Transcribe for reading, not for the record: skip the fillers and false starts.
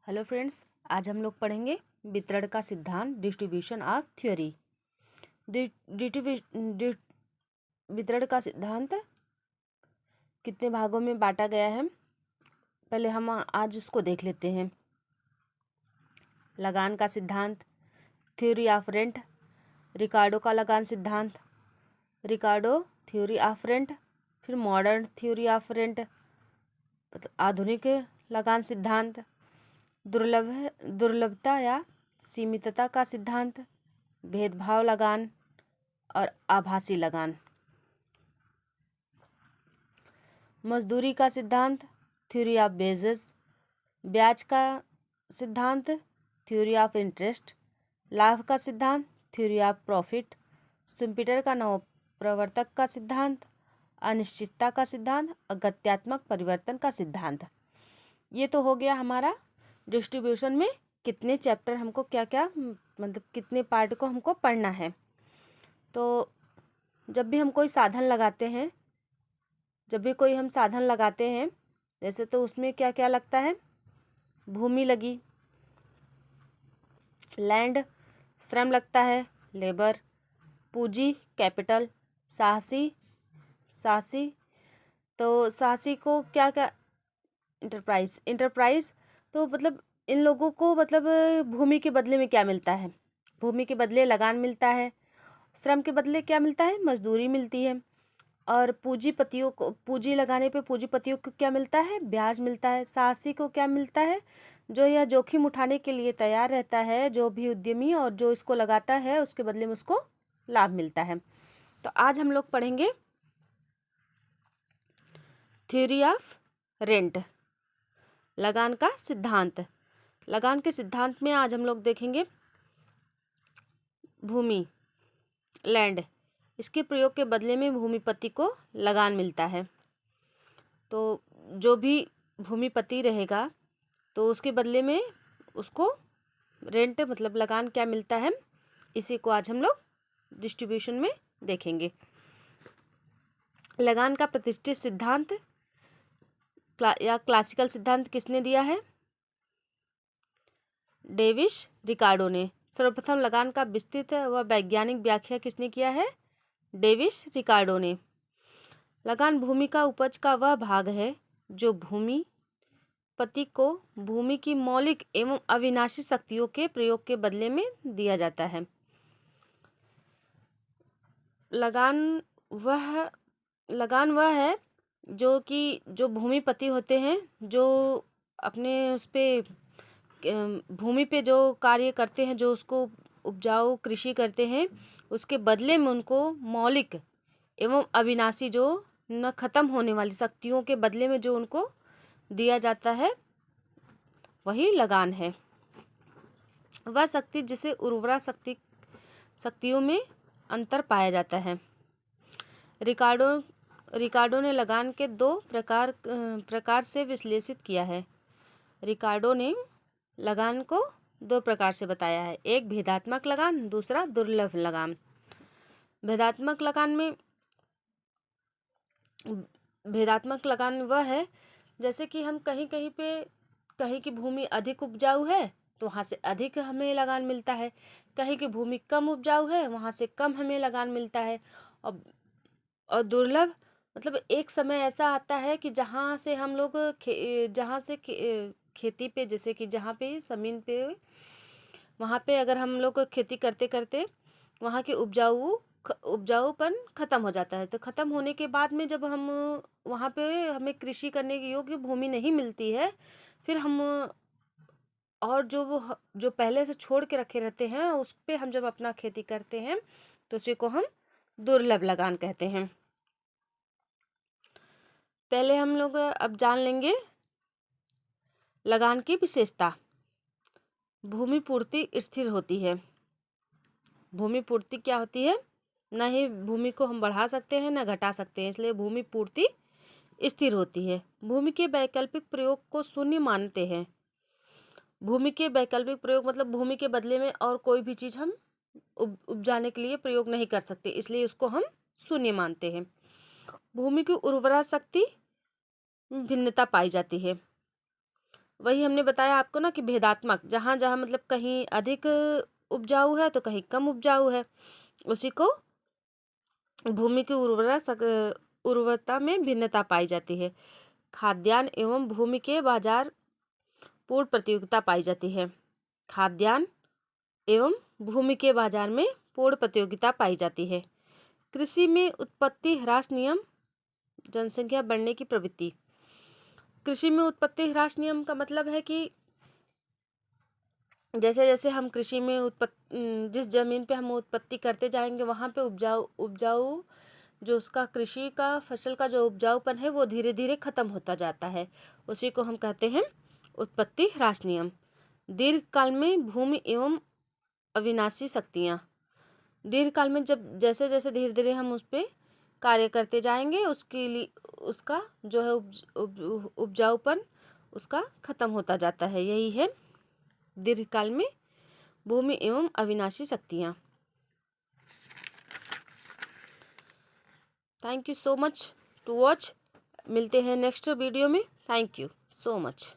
Hello friends, आज हम लोग पढ़ेंगे वितरण का सिद्धांत, डिस्ट्रीब्यूशन ऑफ थ्योरी। वितरण का सिद्धांत कितने भागों में बांटा गया है, पहले हम आज उसको देख लेते हैं। लगान का सिद्धांत, थ्योरी ऑफ रेंट, रिकार्डो का लगान सिद्धांत, रिकार्डो थ्योरी ऑफ रेंट, फिर मॉडर्न थ्योरी ऑफ रेंट, मतलब आधुनिक लगान सिद्धांत, दुर्लभता या सीमितता का सिद्धांत, भेदभाव लगान और आभासी लगान। मजदूरी का सिद्धांत, थ्योरी ऑफ वेजेस, ब्याज का सिद्धांत, थ्योरी ऑफ इंटरेस्ट, लाभ का सिद्धांत, थ्योरी ऑफ प्रॉफिट, शुम्पीटर का नवप्रवर्तक का सिद्धांत, अनिश्चितता का सिद्धांत और गत्यात्मक परिवर्तन का सिद्धांत। ये तो हो गया हमारा डिस्ट्रीब्यूशन में कितने चैप्टर हमको क्या क्या मतलब कितने पार्ट को हमको पढ़ना है। तो जब भी हम कोई साधन लगाते हैं, जैसे तो उसमें क्या क्या लगता है, भूमि लगी, लैंड श्रम लगता है, लेबर, पूंजी कैपिटल, साहसी तो साहसी को क्या क्या, इंटरप्राइज तो मतलब इन लोगों को मतलब भूमि के बदले में क्या मिलता है, भूमि के बदले लगान मिलता है, श्रम के बदले क्या मिलता है, मजदूरी मिलती है, और पूंजी लगाने पे पूंजीपतियों को क्या मिलता है, ब्याज मिलता है। साहसी को क्या मिलता है, जो यह जोखिम उठाने के लिए तैयार रहता है, जो भी उद्यमी और जो इसको लगाता है उसके बदले में उसको लाभ मिलता है। तो आज हम लोग पढ़ेंगे थ्योरी ऑफ रेंट, लगान का सिद्धांत। लगान के सिद्धांत में आज हम लोग देखेंगे भूमि, लैंड, इसके प्रयोग के बदले में भूमिपति को लगान मिलता है। तो जो भी भूमिपति रहेगा तो उसके बदले में उसको रेंट मतलब लगान क्या मिलता है, इसी को आज हम लोग डिस्ट्रीब्यूशन में देखेंगे। लगान का प्रतिष्ठित सिद्धांत या क्लासिकल सिद्धांत किसने दिया है, डेविस रिकार्डो ने। सर्वप्रथम लगान का विस्तृत व वैज्ञानिक व्याख्या किसने किया है, डेविस रिकार्डो ने। लगान भूमि का उपज का वह भाग है जो भूमिपति को भूमि की मौलिक एवं अविनाशी शक्तियों के प्रयोग के बदले में दिया जाता है। लगान वह है जो भूमिपति होते हैं, जो अपने उस पे भूमि पे जो कार्य करते हैं, जो उसको उपजाऊ कृषि करते हैं, उसके बदले में उनको मौलिक एवं अविनाशी जो न खत्म होने वाली शक्तियों के बदले में जो उनको दिया जाता है, वही लगान है। वह शक्ति जिसे उर्वरा शक्तियों में अंतर पाया जाता है। रिकार्डो ने लगान के दो प्रकार से विश्लेषित किया है। रिकार्डो ने लगान को दो प्रकार से बताया है, एक भेदात्मक लगान, दूसरा दुर्लभ लगान। भेदात्मक लगान वह है जैसे कि हम कहीं की भूमि अधिक उपजाऊ है तो वहाँ से अधिक हमें लगान मिलता है, कहीं की भूमि कम उपजाऊ है वहाँ से कम हमें लगान मिलता है। और दुर्लभ मतलब एक समय ऐसा आता है कि जहाँ से हम लोग खेती पे, जैसे कि जहाँ पे ज़मीन पे, वहाँ पे अगर हम लोग खेती करते करते वहाँ के उपजाऊपन ख़त्म हो जाता है, तो ख़त्म होने के बाद में जब हम वहाँ पे हमें कृषि करने के योग्य भूमि नहीं मिलती है, फिर हम और जो पहले से छोड़ के रखे रहते हैं उस पे हम जब अपना खेती करते हैं तो उसी को हम दुर्लभ लगान कहते हैं। पहले हम लोग अब जान लेंगे लगान की विशेषता। भूमि पूर्ति स्थिर होती है। भूमि पूर्ति क्या होती है, न ही भूमि को हम बढ़ा सकते हैं न घटा सकते हैं, इसलिए भूमि पूर्ति स्थिर होती है। भूमि के वैकल्पिक प्रयोग को शून्य मानते हैं। भूमि के वैकल्पिक प्रयोग मतलब भूमि के बदले में और कोई भी चीज़ हम उपजाने के लिए प्रयोग नहीं कर सकते, इसलिए उसको हम शून्य मानते हैं। भूमि की उर्वरा शक्ति भिन्नता पाई जाती है। वही हमने बताया आपको ना कि भेदात्मक, जहाँ जहाँ मतलब कहीं अधिक उपजाऊ है तो कहीं कम उपजाऊ है, उसी को भूमि की उर्वरता में भिन्नता पाई जाती है। खाद्यान्न एवं भूमि के बाजार पूर्ण प्रतियोगिता पाई जाती है। खाद्यान्न एवं भूमि के बाजार में पूर्ण प्रतियोगिता पाई जाती है। कृषि में उत्पत्ति ह्रास नियम, जनसंख्या बढ़ने की प्रवृत्ति। कृषि में उत्पत्ति ह्रास नियम का मतलब है कि जैसे जैसे हम कृषि में जिस जमीन पे हम उत्पत्ति करते जाएंगे वहाँ पे उपजाऊ जो उसका कृषि का फसल का जो उपजाऊपन है वो धीरे धीरे खत्म होता जाता है, उसी को हम कहते हैं उत्पत्ति ह्रास नियम। दीर्घकाल में भूमि एवं अविनाशी शक्तियाँ। दीर्घकाल में जब जैसे जैसे धीरे धीरे हम उस पर कार्य करते जाएंगे उसके लिए उसका जो है उपजाऊपन उसका खत्म होता जाता है, यही है दीर्घकाल में भूमि एवं अविनाशी शक्तियाँ। Thank you so much to watch. मिलते हैं नेक्स्ट वीडियो में। Thank you so much.